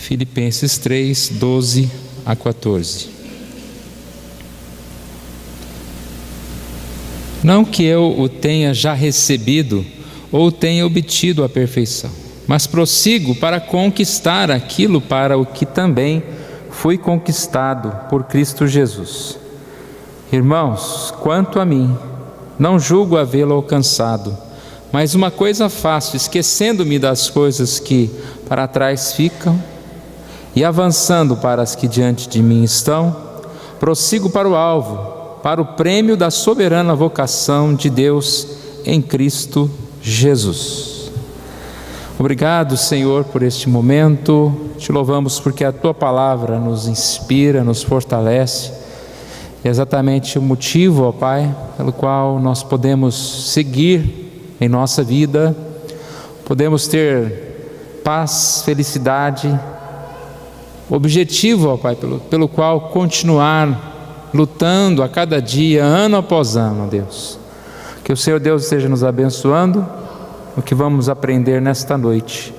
Filipenses 3, 12 a 14. Não que eu o tenha já recebido ou tenha obtido a perfeição, mas prossigo para conquistar aquilo para o que também fui conquistado por Cristo Jesus. Irmãos, quanto a mim, não julgo havê-lo alcançado, mas uma coisa faço, esquecendo-me das coisas que para trás ficam e avançando para as que diante de mim estão, prossigo para o alvo, para o prêmio da soberana vocação de Deus em Cristo Jesus. Obrigado, Senhor, por este momento. Te louvamos porque a Tua palavra nos inspira, nos fortalece. É exatamente o motivo, ó Pai, pelo qual nós podemos seguir em nossa vida, podemos ter paz, felicidade, objetivo, ó Pai, pelo qual continuar lutando a cada dia, ano após ano, Deus. Que o Senhor Deus esteja nos abençoando o que vamos aprender nesta noite,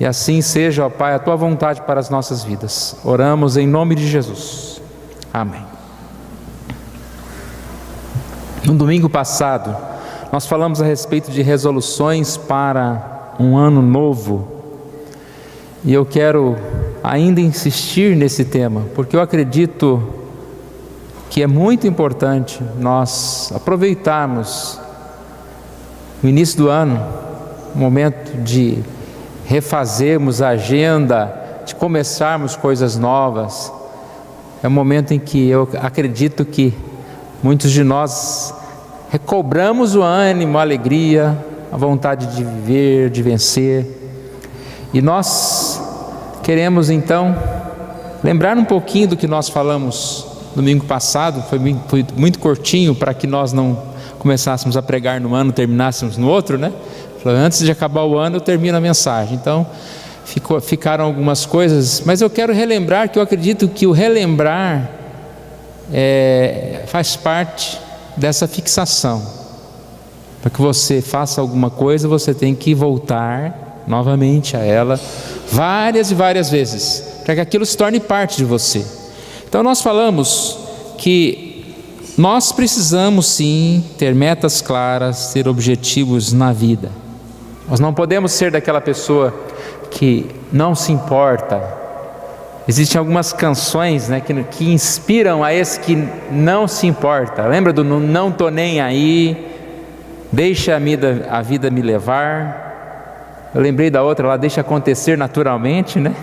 e assim seja, ó Pai, a Tua vontade para as nossas vidas. Oramos em nome de Jesus. Amém. No domingo passado, nós falamos a respeito de resoluções para um ano novo, e eu quero ainda insistir nesse tema, porque eu acredito que é muito importante nós aproveitarmos o início do ano, um momento de refazermos a agenda, de começarmos coisas novas. É um momento em que eu acredito que muitos de nós recobramos o ânimo, a alegria, a vontade de viver, de vencer. E nós queremos então lembrar um pouquinho do que nós falamos domingo passado. Foi muito curtinho para que nós não começássemos a pregar num ano, terminássemos no outro, né? Antes de acabar o ano eu termino a mensagem. Então ficaram algumas coisas, mas eu quero relembrar que eu acredito que o relembrar faz parte dessa fixação. Para que você faça alguma coisa, você tem que voltar novamente a ela várias e várias vezes, para que aquilo se torne parte de você. Então nós falamos que nós precisamos sim ter metas claras, ter objetivos na vida. Nós não podemos ser daquela pessoa que não se importa. Existem algumas canções, né, que inspiram a esse que não se importa. Lembra do não tô nem aí, deixa a vida me levar. Eu lembrei da outra lá, deixa acontecer naturalmente, né?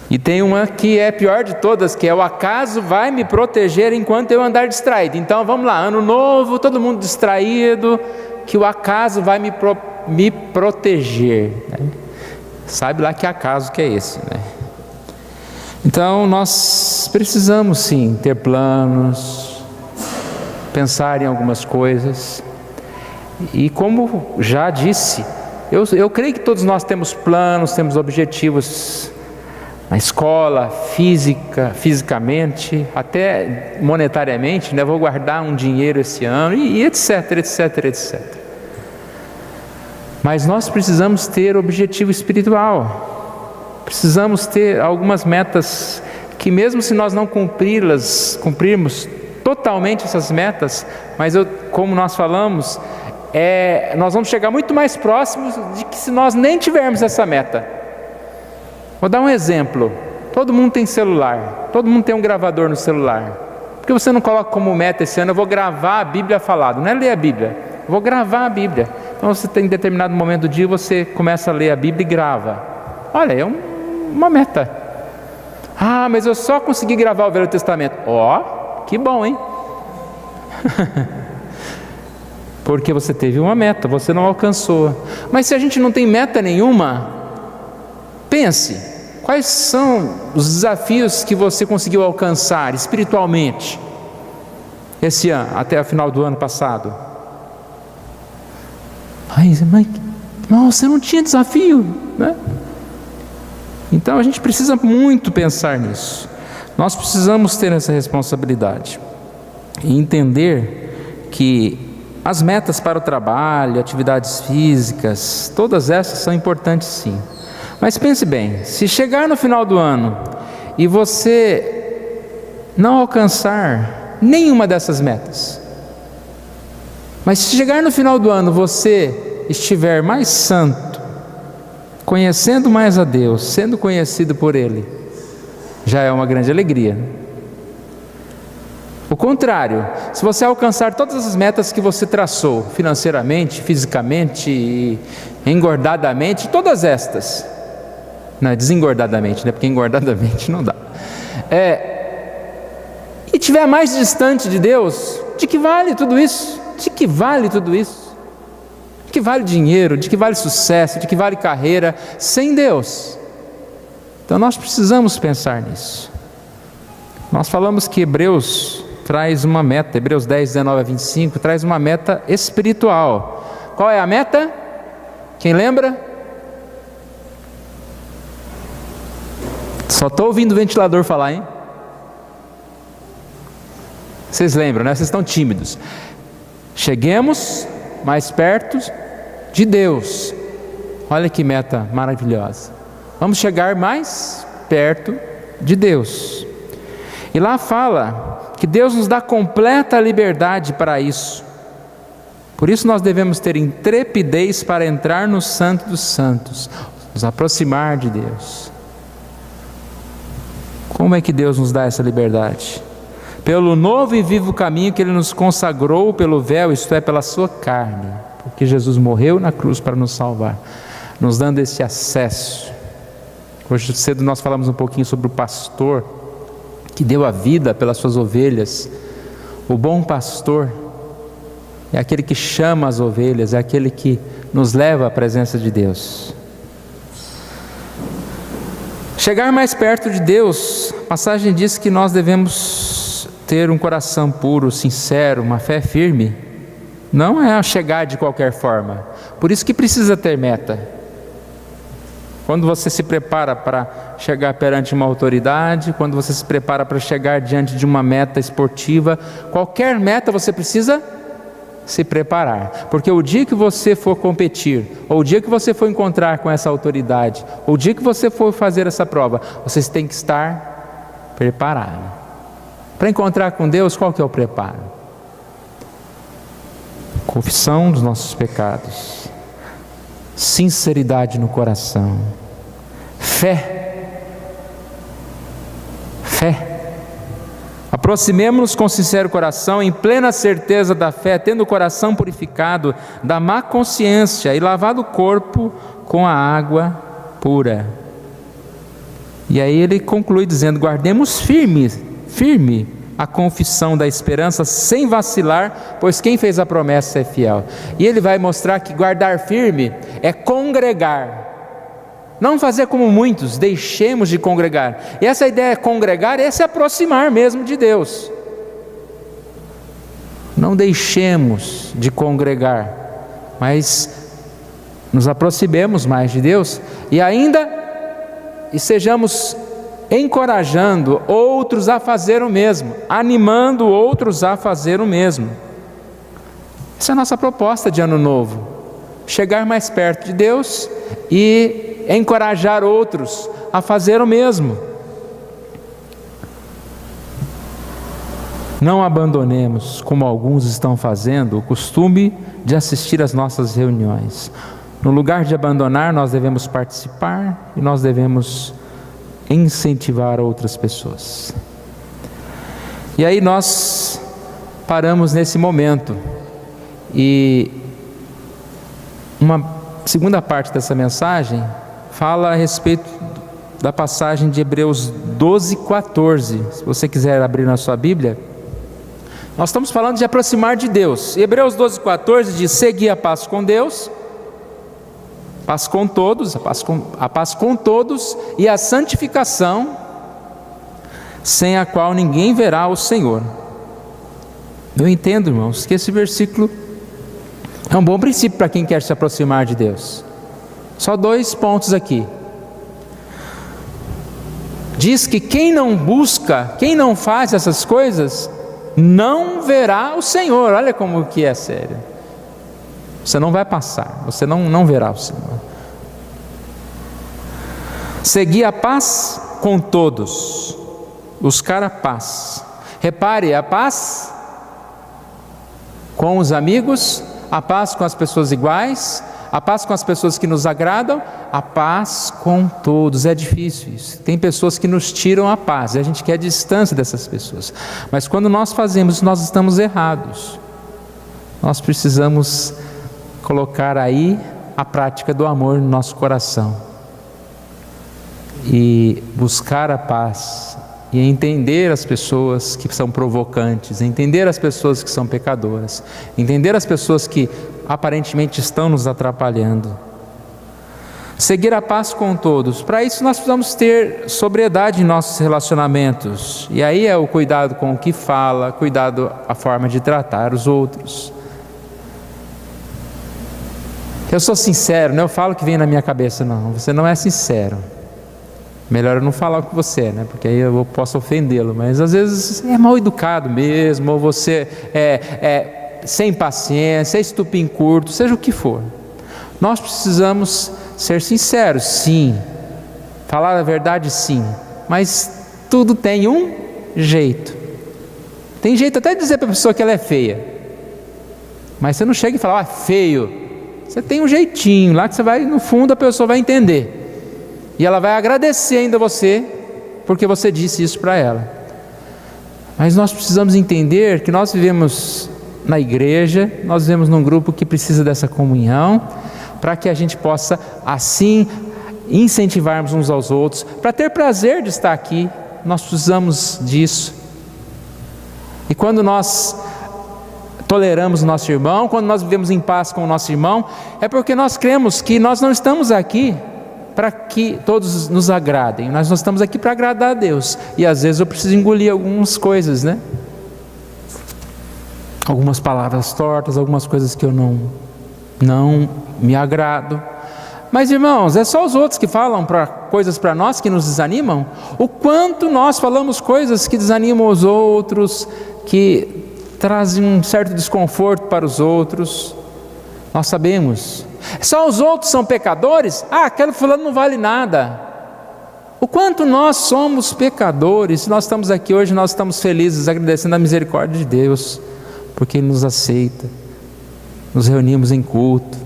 E tem uma que é a pior de todas, que é o acaso vai me proteger enquanto eu andar distraído. Então vamos lá, ano novo, todo mundo distraído, que o acaso vai me proteger, né? Sabe lá que acaso que é esse, né? Então nós precisamos sim ter planos, pensar em algumas coisas. E como já disse, eu creio que todos nós temos planos, temos objetivos na escola, fisicamente, até monetariamente, né? Vou guardar um dinheiro esse ano e etc, etc, etc. Mas nós precisamos ter objetivo espiritual. Precisamos ter algumas metas que, mesmo se nós não cumprirmos totalmente essas metas, mas como nós falamos, nós vamos chegar muito mais próximos de que se nós nem tivermos essa meta. Vou dar um exemplo. Todo mundo tem celular, todo mundo tem um gravador no celular. Por que você não coloca como meta esse ano, eu vou gravar a Bíblia falada? Não é ler a Bíblia, eu vou gravar a Bíblia. Então você tem, em determinado momento do dia, você começa a ler a Bíblia e grava. Olha, é uma meta. Ah, mas eu só consegui gravar o Velho Testamento. Ó, que bom, hein? Porque você teve uma meta, você não alcançou. Mas se a gente não tem meta nenhuma, pense, quais são os desafios que você conseguiu alcançar espiritualmente esse ano, até o final do ano passado? Mas não, você não tinha desafio, né? Então a gente precisa muito pensar nisso. Nós precisamos ter essa responsabilidade e entender que as metas para o trabalho, atividades físicas, todas essas são importantes sim, Mas pense bem, se chegar no final do ano e você não alcançar nenhuma dessas metas, mas se chegar no final do ano você estiver mais santo, conhecendo mais a Deus, sendo conhecido por Ele, já é uma grande alegria. O contrário, se você alcançar todas as metas que você traçou, financeiramente, fisicamente e engordadamente, todas estas, não, desengordadamente, né? Porque engordadamente não dá, e estiver mais distante de Deus, de que vale tudo isso? De que vale tudo isso? De que vale dinheiro? De que vale sucesso? De que vale carreira sem Deus? Então nós precisamos pensar nisso. Nós falamos que Hebreus traz uma meta, Hebreus 10, 19 a 25, traz uma meta espiritual. Qual é a meta? Quem lembra? Só estou ouvindo o ventilador falar, hein? Vocês lembram, né? Vocês estão tímidos. Cheguemos mais perto de Deus. Olha que meta maravilhosa. Vamos chegar mais perto de Deus. E lá fala que Deus nos dá completa liberdade para isso. Por isso nós devemos ter intrepidez para entrar no Santo dos Santos, nos aproximar de Deus. Como é que Deus nos dá essa liberdade? Pelo novo e vivo caminho que Ele nos consagrou pelo véu, isto é, pela sua carne, porque Jesus morreu na cruz para nos salvar, nos dando esse acesso. Hoje cedo nós falamos um pouquinho sobre o pastor, que deu a vida pelas suas ovelhas. O bom pastor é aquele que chama as ovelhas, é aquele que nos leva à presença de Deus. Chegar mais perto de Deus, a passagem diz que nós devemos ter um coração puro, sincero, uma fé firme. Não é chegar de qualquer forma. Por isso que precisa ter meta. Quando você se prepara para chegar perante uma autoridade, quando você se prepara para chegar diante de uma meta esportiva, qualquer meta você precisa se preparar, porque o dia que você for competir, ou o dia que você for encontrar com essa autoridade, ou o dia que você for fazer essa prova, vocês têm que estar preparados. Para encontrar com Deus, qual que é o preparo? Confissão dos nossos pecados, sinceridade no coração, fé. Aproximemo-nos com sincero coração, em plena certeza da fé, tendo o coração purificado da má consciência e lavado o corpo com a água pura. E aí ele conclui dizendo: guardemos firme a confissão da esperança sem vacilar, pois quem fez a promessa é fiel. E ele vai mostrar que guardar firme é congregar. Não fazer como muitos, deixemos de congregar. E essa ideia de congregar é se aproximar mesmo de Deus. Não deixemos de congregar, mas nos aproximemos mais de Deus e sejamos encorajando outros a fazer o mesmo, animando outros a fazer o mesmo. Essa é a nossa proposta de ano novo: chegar mais perto de Deus e encorajar outros a fazer o mesmo. Não abandonemos, como alguns estão fazendo, o costume de assistir às nossas reuniões. No lugar de abandonar, nós devemos participar e nós devemos incentivar outras pessoas. E aí nós paramos nesse momento, e uma segunda parte dessa mensagem fala a respeito da passagem de Hebreus 12, 14. Se você quiser abrir na sua Bíblia, nós estamos falando de aproximar de Deus. E Hebreus 12, 14 diz: segui a paz com Deus, paz com todos, a paz com todos e a santificação, sem a qual ninguém verá o Senhor. Eu entendo, irmãos, que esse versículo é um bom princípio para quem quer se aproximar de Deus. Só 2 pontos aqui. Diz que quem não busca, quem não faz essas coisas, não verá o Senhor. Olha como que é sério. Você não vai passar, você não verá o Senhor. Segui a paz com todos, buscar a paz. Repare, a paz com os amigos, a paz com as pessoas iguais, a paz com as pessoas que nos agradam, a paz com todos. É difícil isso. Tem pessoas que nos tiram a paz e a gente quer a distância dessas pessoas. Mas quando nós fazemos isso, nós estamos errados. Nós precisamos colocar aí a prática do amor no nosso coração e buscar a paz e entender as pessoas que são provocantes, entender as pessoas que são pecadoras, entender as pessoas que aparentemente estão nos atrapalhando. Seguir a paz com todos. Para isso nós precisamos ter sobriedade em nossos relacionamentos. E aí é o cuidado com o que fala, cuidado a forma de tratar os outros. Eu sou sincero, não eu falo o que vem na minha cabeça, não. Você não é sincero. Melhor eu não falar com você, né? Porque aí eu posso ofendê-lo. Mas às vezes é mal educado mesmo, ou você é sem paciência, é estupim curto, seja o que for. Nós precisamos ser sinceros, sim. Falar a verdade, sim. Mas tudo tem um jeito. Tem jeito até de dizer para a pessoa que ela é feia. Mas você não chega e fala, feio. Você tem um jeitinho lá que você vai, no fundo a pessoa vai entender. E ela vai agradecer ainda você, porque você disse isso para ela. Mas nós precisamos entender que nós vivemos na igreja, nós vivemos num grupo que precisa dessa comunhão, para que a gente possa assim incentivarmos uns aos outros, para ter prazer de estar aqui. Nós precisamos disso. E quando nós toleramos o nosso irmão, quando nós vivemos em paz com o nosso irmão, é porque nós cremos que nós não estamos aqui para que todos nos agradem, nós não estamos aqui para agradar a Deus. E às vezes eu preciso engolir algumas coisas, né? Algumas palavras tortas, algumas coisas que eu não me agrado. Mas irmãos, é só os outros que falam coisas para nós que nos desanimam? O quanto nós falamos coisas que desanimam os outros, que trazem um certo desconforto para os outros. Nós sabemos. Só os outros são pecadores? Aquele fulano não vale nada. O quanto nós somos pecadores. Nós estamos aqui hoje, nós estamos felizes, agradecendo a misericórdia de Deus, porque Ele nos aceita. Nos reunimos em culto.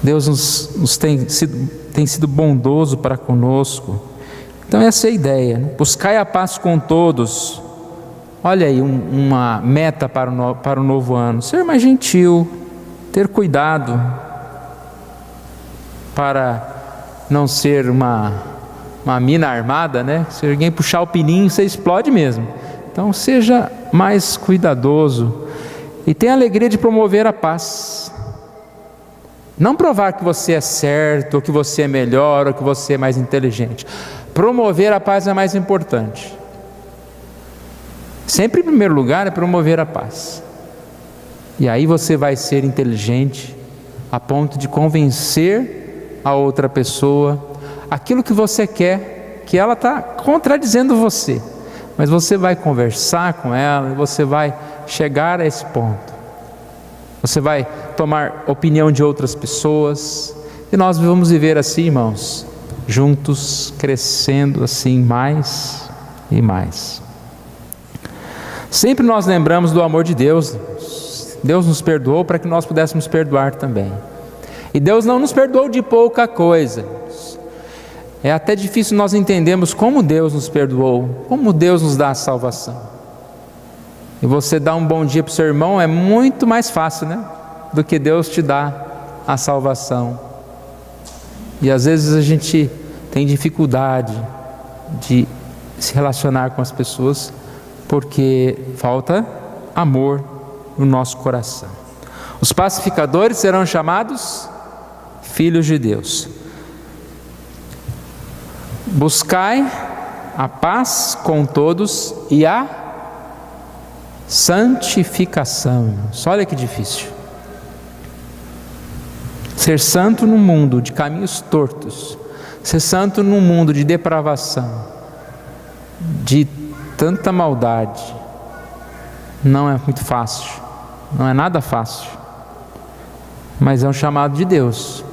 Deus nos tem sido bondoso para conosco. Então essa é a ideia, né? Buscai a paz com todos. Olha aí uma meta para o novo ano: ser mais gentil, ter cuidado para não ser uma mina armada, né? Se alguém puxar o pininho, você explode mesmo. Então seja mais cuidadoso e tenha a alegria de promover a paz. Não provar que você é certo, ou que você é melhor, ou que você é mais inteligente. Promover a paz é mais importante. Sempre em primeiro lugar é promover a paz. E aí você vai ser inteligente a ponto de convencer a outra pessoa aquilo que você quer, que ela está contradizendo você, mas você vai conversar com ela e você vai chegar a esse ponto. Você vai tomar opinião de outras pessoas e nós vamos viver assim, irmãos, juntos, crescendo assim mais e mais. Sempre nós lembramos do amor de Deus. Deus nos perdoou para que nós pudéssemos perdoar também. E Deus não nos perdoou de pouca coisa. É até difícil nós entendermos como Deus nos perdoou, como Deus nos dá a salvação. E você dar um bom dia para o seu irmão é muito mais fácil, né? Do que Deus te dá a salvação. E às vezes a gente tem dificuldade de se relacionar com as pessoas, porque falta amor no nosso coração. Os pacificadores serão chamados filhos de Deus. Buscai a paz com todos e a santificação. Olha que difícil. Ser santo num mundo de caminhos tortos, ser santo num mundo de depravação, de tanta maldade, não é muito fácil, não é nada fácil, mas é um chamado de Deus.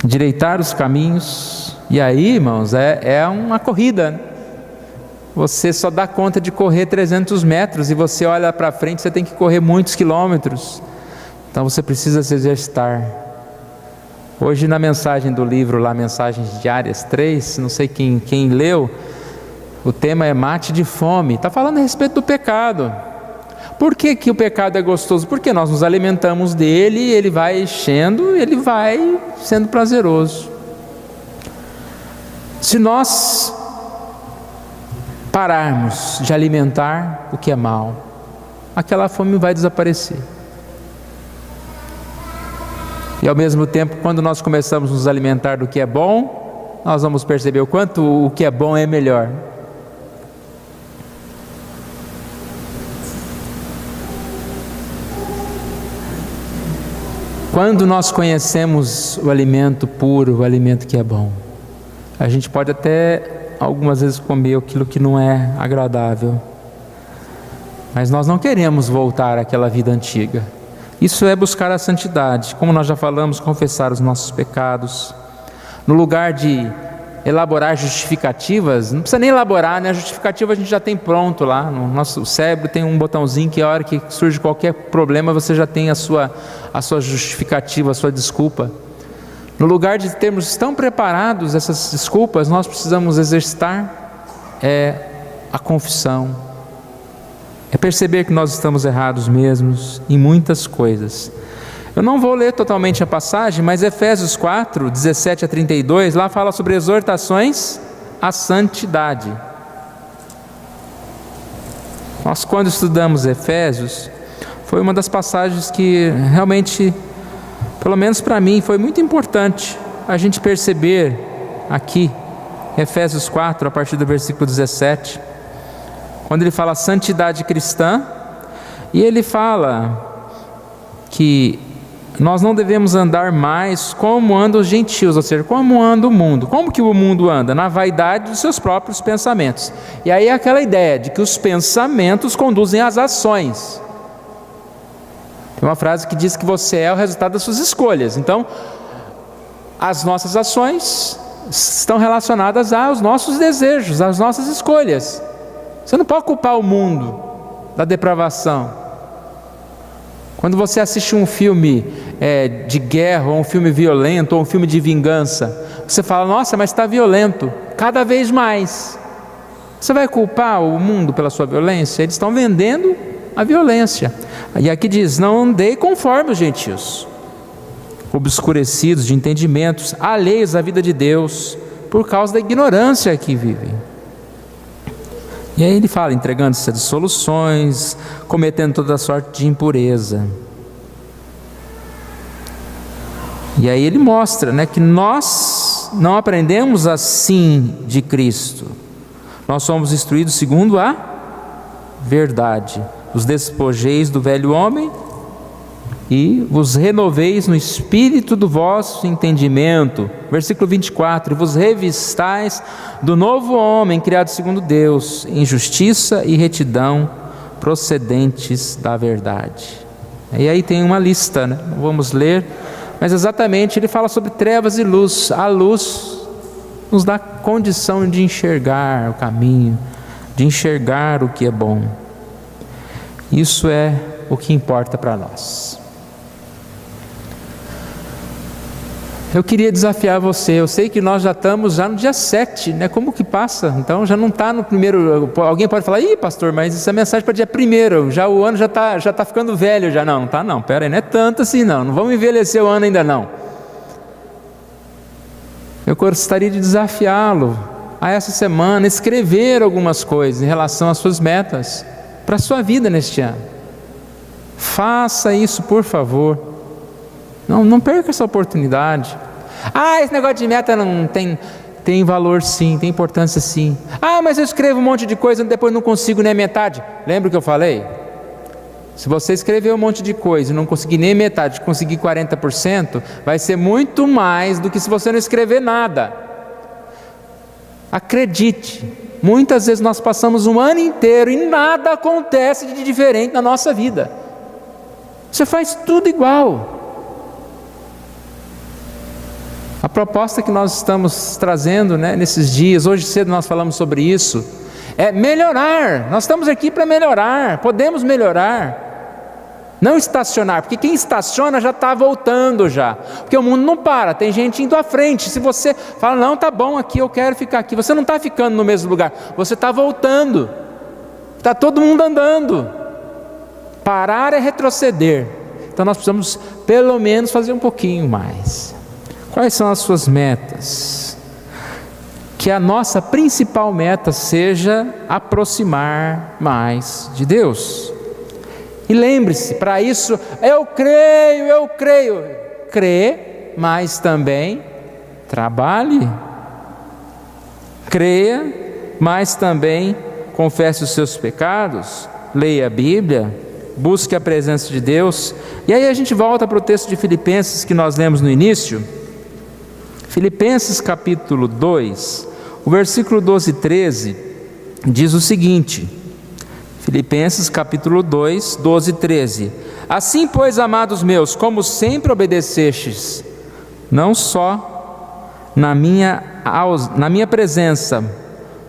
Direitar os caminhos. E aí, irmãos, é uma corrida. Você só dá conta de correr 300 metros e você olha para frente, você tem que correr muitos quilômetros. Então você precisa se exercitar. Hoje na mensagem do livro lá, Mensagens Diárias 3, não sei quem leu, o tema é mate de fome. Está falando a respeito do pecado. Por que o pecado é gostoso? Porque nós nos alimentamos dele, ele vai enchendo, ele vai sendo prazeroso. Se nós pararmos de alimentar o que é mal, aquela fome vai desaparecer. E ao mesmo tempo, quando nós começamos a nos alimentar do que é bom, nós vamos perceber o quanto o que é bom é melhor. Quando nós conhecemos o alimento puro, o alimento que é bom, a gente pode até algumas vezes comer aquilo que não é agradável, mas nós não queremos voltar àquela vida antiga. Isso é buscar a santidade, como nós já falamos, confessar os nossos pecados. No lugar de elaborar justificativas, não precisa nem elaborar, né? A justificativa a gente já tem pronto lá, no nosso cérebro tem um botãozinho que a hora que surge qualquer problema você já tem a sua justificativa, a sua desculpa. No lugar de termos tão preparados essas desculpas, nós precisamos exercitar a confissão. É perceber que nós estamos errados mesmos em muitas coisas. Eu não vou ler totalmente a passagem, mas Efésios 4, 17 a 32, lá fala sobre exortações à santidade. Nós, quando estudamos Efésios, foi uma das passagens que realmente, pelo menos para mim, foi muito importante a gente perceber aqui, Efésios 4, a partir do versículo 17, quando ele fala santidade cristã, e ele fala que nós não devemos andar mais como andam os gentios, ou seja, como anda o mundo. Como que o mundo anda? Na vaidade dos seus próprios pensamentos. E aí é aquela ideia de que os pensamentos conduzem às ações. Tem uma frase que diz que você é o resultado das suas escolhas. Então, as nossas ações estão relacionadas aos nossos desejos, às nossas escolhas. Você não pode culpar o mundo da depravação. Quando você assiste um filme de guerra, ou um filme violento, ou um filme de vingança, você fala, nossa, mas está violento, cada vez mais. Você vai culpar o mundo pela sua violência? Eles estão vendendo a violência. E aqui diz, não andei conforme os gentios, obscurecidos de entendimentos, alheios à vida de Deus, por causa da ignorância que vivem. E aí ele fala, entregando-se a dissoluções, cometendo toda sorte de impureza. E aí ele mostra, que nós não aprendemos assim de Cristo. Nós somos instruídos segundo a verdade. Os despojeis do velho homem e vos renoveis no espírito do vosso entendimento. Versículo 24, e vos revistais do novo homem, criado segundo Deus, em justiça e retidão, procedentes da verdade. E aí tem uma lista, não vamos ler, mas exatamente ele fala sobre trevas e luz. A luz nos dá condição de enxergar o caminho, de enxergar o que é bom. Isso é o que importa para nós. Eu queria desafiar você, eu sei que nós já estamos no dia 7, como que passa? Então já não está no primeiro, alguém pode falar, ih pastor, mas essa mensagem para dia 1º, já o ano já está ficando velho, já não está não, pera aí, não é tanto assim não vamos envelhecer o ano ainda não. Eu gostaria de desafiá-lo a essa semana, escrever algumas coisas em relação às suas metas, para a sua vida neste ano. Faça isso por favor, não perca essa oportunidade. Esse negócio de meta não tem valor sim, tem importância sim. Mas eu escrevo um monte de coisa e depois não consigo nem a metade. Lembra o que eu falei? Se você escrever um monte de coisa e não conseguir nem a metade, conseguir 40%, vai ser muito mais do que se você não escrever nada. Acredite, muitas vezes nós passamos um ano inteiro e nada acontece de diferente na nossa vida. Você faz tudo igual. A proposta que nós estamos trazendo, nesses dias, hoje cedo nós falamos sobre isso, é melhorar. Nós estamos aqui para melhorar, podemos melhorar, não estacionar, porque quem estaciona já está voltando já, porque o mundo não para, tem gente indo à frente. Se você fala, não, tá bom aqui, eu quero ficar aqui, você não está ficando no mesmo lugar, você está voltando, está todo mundo andando. Parar é retroceder, então nós precisamos pelo menos fazer um pouquinho mais. Quais são as suas metas? Que a nossa principal meta seja aproximar mais de Deus. E lembre-se, para isso, eu creio. Crê, mas também trabalhe. Creia, mas também confesse os seus pecados, leia a Bíblia, busque a presença de Deus. E aí a gente volta para o texto de Filipenses que nós lemos no início. Filipenses capítulo 2, o versículo 12 e 13, diz o seguinte, Filipenses capítulo 2, 12 e 13, assim pois, amados meus, como sempre obedecestes, não só na minha presença,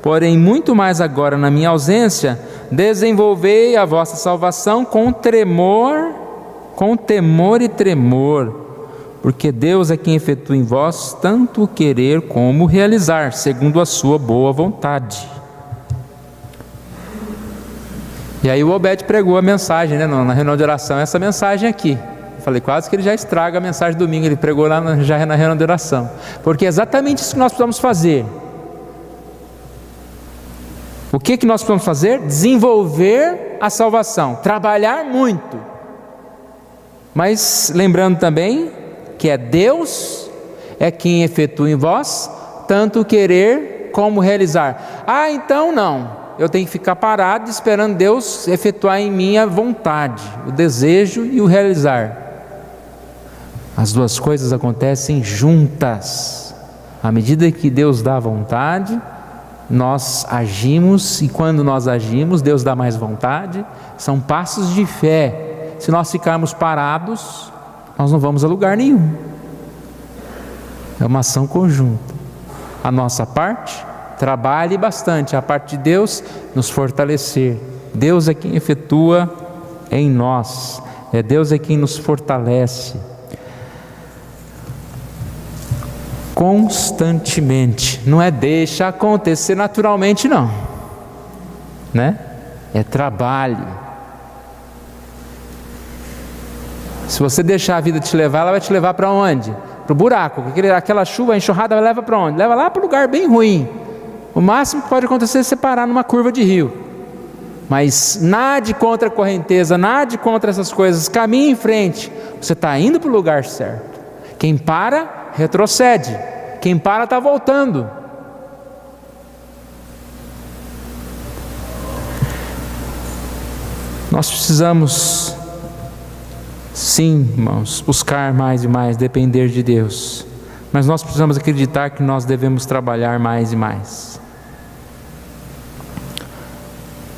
porém muito mais agora na minha ausência, desenvolvei a vossa salvação com temor e tremor, porque Deus é quem efetua em vós tanto o querer como o realizar, segundo a sua boa vontade. E aí o Obed pregou a mensagem, na reunião de oração, essa mensagem aqui. Eu falei, quase que ele já estraga a mensagem do domingo, ele pregou lá já na reunião de oração. Porque é exatamente isso que nós precisamos fazer. O que nós precisamos fazer? Desenvolver a salvação, trabalhar muito. Mas lembrando também que é Deus é quem efetua em vós tanto o querer como o realizar. Então não, eu tenho que ficar parado esperando Deus efetuar em mim a vontade, o desejo e o realizar. As duas coisas acontecem juntas. À medida que Deus dá vontade, nós agimos, e quando nós agimos, Deus dá mais vontade. São passos de fé. Se nós ficarmos parados, nós não vamos a lugar nenhum. É uma ação conjunta. A nossa parte, trabalhe bastante. A parte de Deus, nos fortalecer. Deus é quem efetua em nós. Deus é quem nos fortalece. Constantemente. Não é deixa acontecer naturalmente, não. É trabalho. Se você deixar a vida te levar, ela vai te levar para onde? Para o buraco. Aquela chuva, a enxurrada, leva para onde? Leva lá para um lugar bem ruim. O máximo que pode acontecer é você parar numa curva de rio. Mas nade contra a correnteza, nade contra essas coisas, caminhe em frente. Você está indo para o lugar certo. Quem para, retrocede. Quem para, está voltando. Nós precisamos, sim, irmãos, buscar mais e mais, depender de Deus. Mas nós precisamos acreditar que nós devemos trabalhar mais e mais.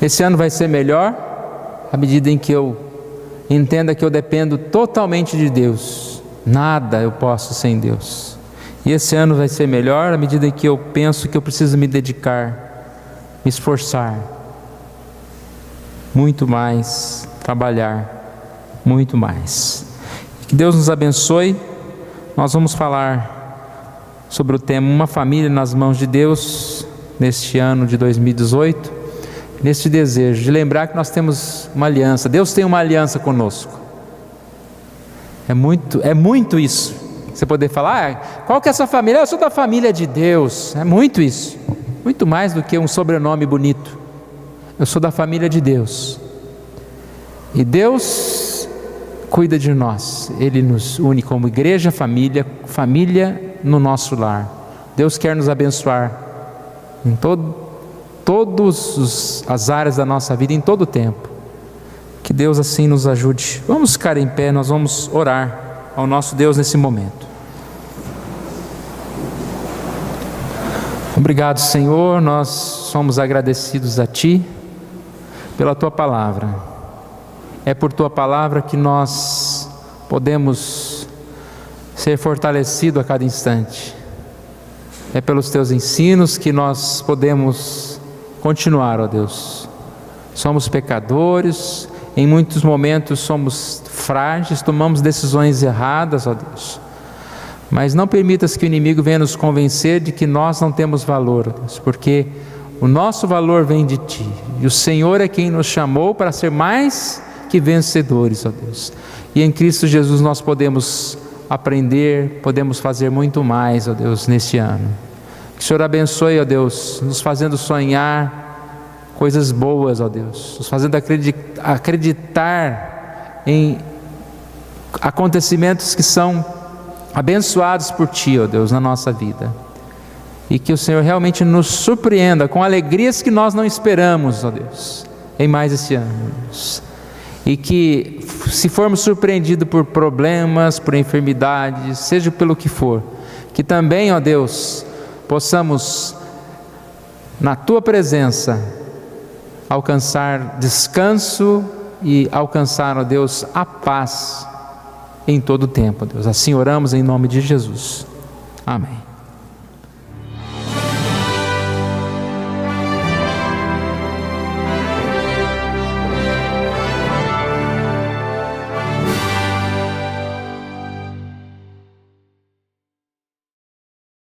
Esse ano vai ser melhor à medida em que eu entenda que eu dependo totalmente de Deus. Nada eu posso sem Deus. E esse ano vai ser melhor à medida em que eu penso que eu preciso me dedicar, me esforçar muito mais, trabalhar muito mais. Que Deus nos abençoe. Nós vamos falar sobre o tema Uma Família nas Mãos de Deus neste ano de 2018, neste desejo de lembrar que nós temos uma aliança. Deus tem uma aliança conosco. É muito isso. Você poder falar, qual que é a sua família? Eu sou da família de Deus. É muito isso. Muito mais do que um sobrenome bonito. Eu sou da família de Deus. E Deus cuida de nós. Ele nos une como igreja, família no nosso lar. Deus quer nos abençoar em todas as áreas da nossa vida, em todo o tempo. Que Deus assim nos ajude. Vamos ficar em pé, nós vamos orar ao nosso Deus nesse momento. Obrigado, Senhor, nós somos agradecidos a Ti pela Tua palavra. É por Tua palavra que nós podemos ser fortalecido a cada instante. É pelos Teus ensinos que nós podemos continuar, ó Deus. Somos pecadores, em muitos momentos somos frágeis, tomamos decisões erradas, ó Deus. Mas não permitas que o inimigo venha nos convencer de que nós não temos valor, ó Deus, porque o nosso valor vem de Ti. E o Senhor é quem nos chamou para ser mais que vencedores, ó Deus. E em Cristo Jesus nós podemos aprender, podemos fazer muito mais, ó Deus, neste ano. Que o Senhor abençoe, ó Deus, nos fazendo sonhar coisas boas, ó Deus, nos fazendo acreditar em acontecimentos que são abençoados por Ti, ó Deus, na nossa vida. E que o Senhor realmente nos surpreenda com alegrias que nós não esperamos, ó Deus, em mais esse ano, ó Deus. E que, se formos surpreendidos por problemas, por enfermidades, seja pelo que for, que também, ó Deus, possamos, na Tua presença, alcançar descanso e alcançar, ó Deus, a paz em todo o tempo, ó Deus. Assim oramos em nome de Jesus. Amém.